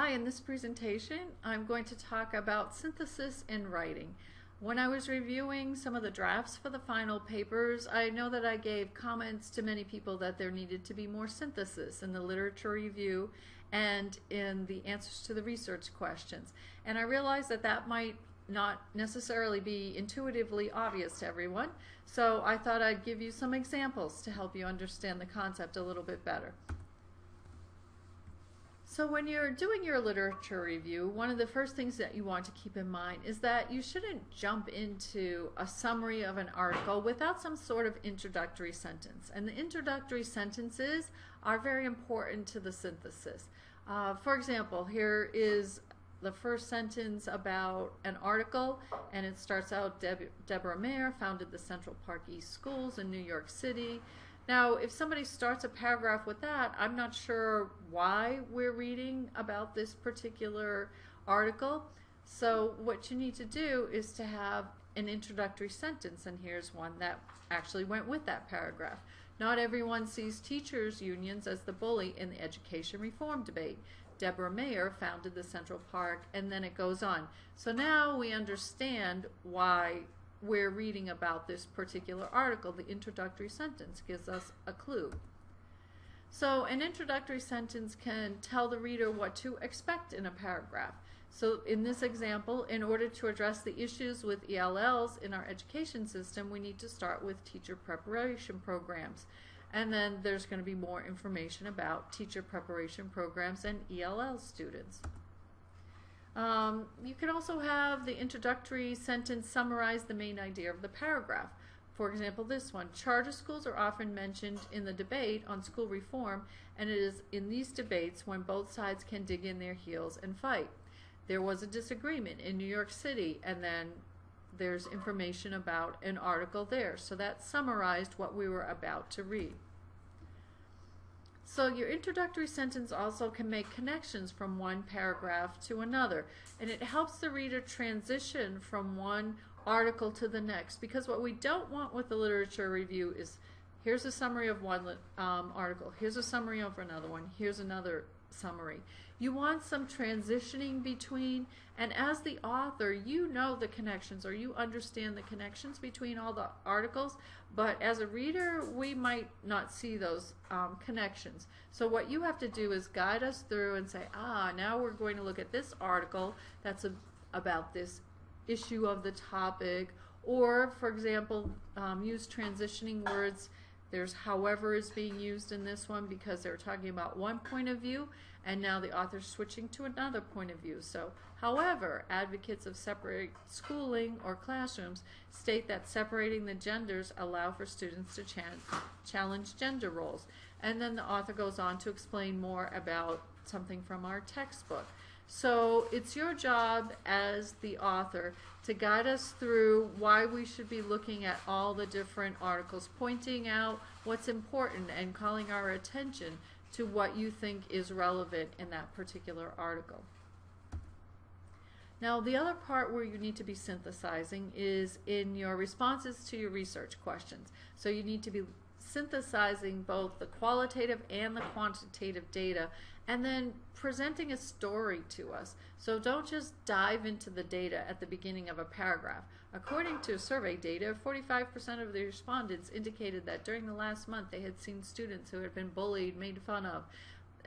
Hi, in this presentation I'm going to talk about synthesis in writing. When I was reviewing some of the drafts for the final papers, I know that I gave comments to many people that there needed to be more synthesis in the literature review and in the answers to the research questions. And I realized that that might not necessarily be intuitively obvious to everyone, so I thought I'd give you some examples to help you understand the concept a little bit better. So when you're doing your literature review, one of the first things that you want to keep in mind is that you shouldn't jump into a summary of an article without some sort of introductory sentence. And the introductory sentences are very important to the synthesis. For example, here is the first sentence about an article, and it starts out, Deborah Mayer founded the Central Park East Schools in New York City. Now, if somebody starts a paragraph with that, I'm not sure why we're reading about this particular article. So what you need to do is to have an introductory sentence, and here's one that actually went with that paragraph. Not everyone sees teachers' unions as the bully in the education reform debate. Deborah Mayer founded the Central Park, and then it goes on. So now we understand why we're reading about this particular article. The introductory sentence gives us a clue. So an introductory sentence can tell the reader what to expect in a paragraph. So in this example, in order to address the issues with ELLs in our education system, we need to start with teacher preparation programs. And then there's going to be more information about teacher preparation programs and ELL students. You can also have the introductory sentence summarize the main idea of the paragraph. For example, this one, charter schools are often mentioned in the debate on school reform, and it is in these debates when both sides can dig in their heels and fight. There was a disagreement in New York City, and then there's information about an article there. So that summarized what we were about to read. So your introductory sentence also can make connections from one paragraph to another, and it helps the reader transition from one article to the next, because what we don't want with the literature review is here's a summary of one article, here's a summary of another one, here's another summary. You want some transitioning between, and as the author you know the connections, or you understand the connections between all the articles, but as a reader we might not see those connections. So what you have to do is guide us through and say, now we're going to look at this article that's about this issue of the topic, or for example use transitioning words. There's however is being used in this one because they're talking about one point of view, and now the author's switching to another point of view. So, however, advocates of separate schooling or classrooms state that separating the genders allow for students to challenge gender roles. And then the author goes on to explain more about something from our textbook. So it's your job as the author to guide us through why we should be looking at all the different articles, pointing out what's important and calling our attention to what you think is relevant in that particular article. Now, the other part where you need to be synthesizing is in your responses to your research questions. So you need to be synthesizing both the qualitative and the quantitative data, and then presenting a story to us. So don't just dive into the data at the beginning of a paragraph. According to survey data, 45% of the respondents indicated that during the last month they had seen students who had been bullied, made fun of,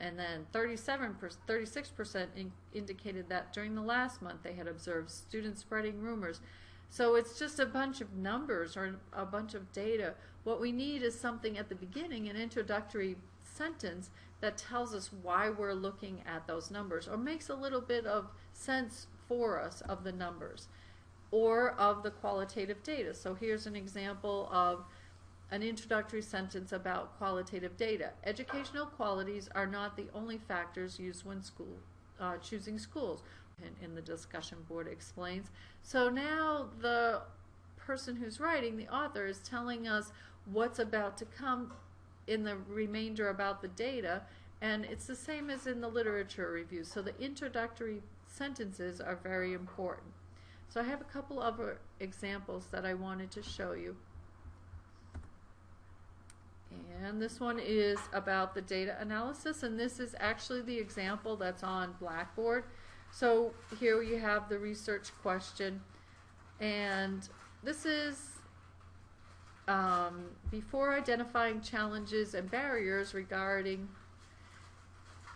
and then 36% indicated that during the last month they had observed students spreading rumors. So it's just a bunch of numbers or a bunch of data. What we need is something at the beginning, an introductory sentence that tells us why we're looking at those numbers, or makes a little bit of sense for us of the numbers or of the qualitative data. So here's an example of an introductory sentence about qualitative data. Educational qualities are not the only factors used when choosing schools, in the discussion board explains. So now the person who's writing, the author, is telling us what's about to come in the remainder about the data, and it's the same as in the literature review. So the introductory sentences are very important. So I have a couple other examples that I wanted to show you. And this one is about the data analysis, and this is actually the example that's on Blackboard. So here you have the research question, and this is before identifying challenges and barriers regarding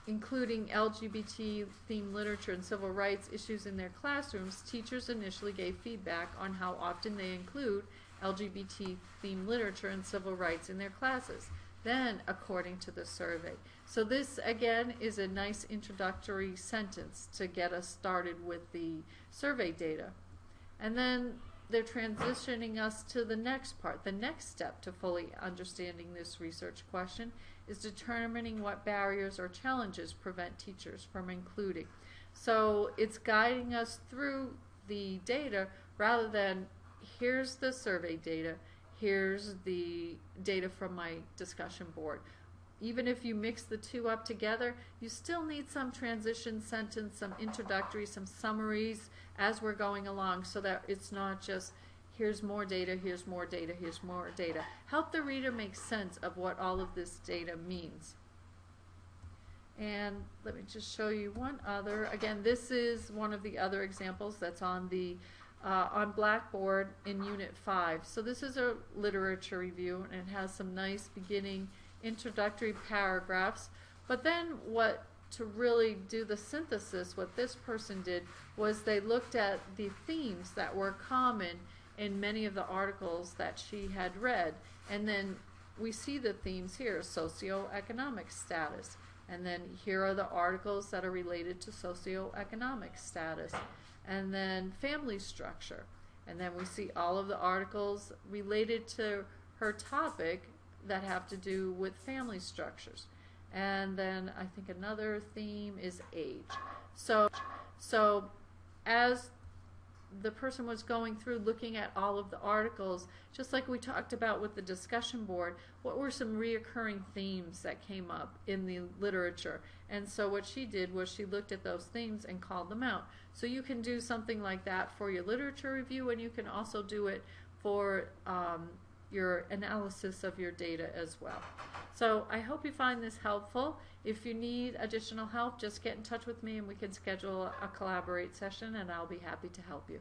including LGBT themed literature and civil rights issues in their classrooms, teachers initially gave feedback on how often they include LGBT themed literature and civil rights in their classes. Then, according to the survey. So this, again, is a nice introductory sentence to get us started with the survey data. And then they're transitioning us to the next part. The next step to fully understanding this research question is determining what barriers or challenges prevent teachers from including. So it's guiding us through the data rather than here's the survey data, here's the data from my discussion board. Even if you mix the two up together, you still need some transition sentence, some introductory, some summaries as we're going along, so that it's not just here's more data, here's more data, here's more data. Help the reader make sense of what all of this data means. And let me just show you one other. Again, this is one of the other examples that's on the on Blackboard in Unit 5. So this is a literature review, and it has some nice beginning introductory paragraphs. But then to really do the synthesis, what this person did was they looked at the themes that were common in many of the articles that she had read. And then we see the themes here: socioeconomic status. And then here are the articles that are related to socioeconomic status. And then family structure. And then we see all of the articles related to her topic that have to do with family structures. And then I think another theme is age. So as the person was going through looking at all of the articles, just like we talked about with the discussion board, what were some reoccurring themes that came up in the literature? And so what she did was she looked at those themes and called them out. So you can do something like that for your literature review, and you can also do it for your analysis of your data as well. So I hope you find this helpful. If you need additional help, just get in touch with me and we can schedule a collaborate session, and I'll be happy to help you.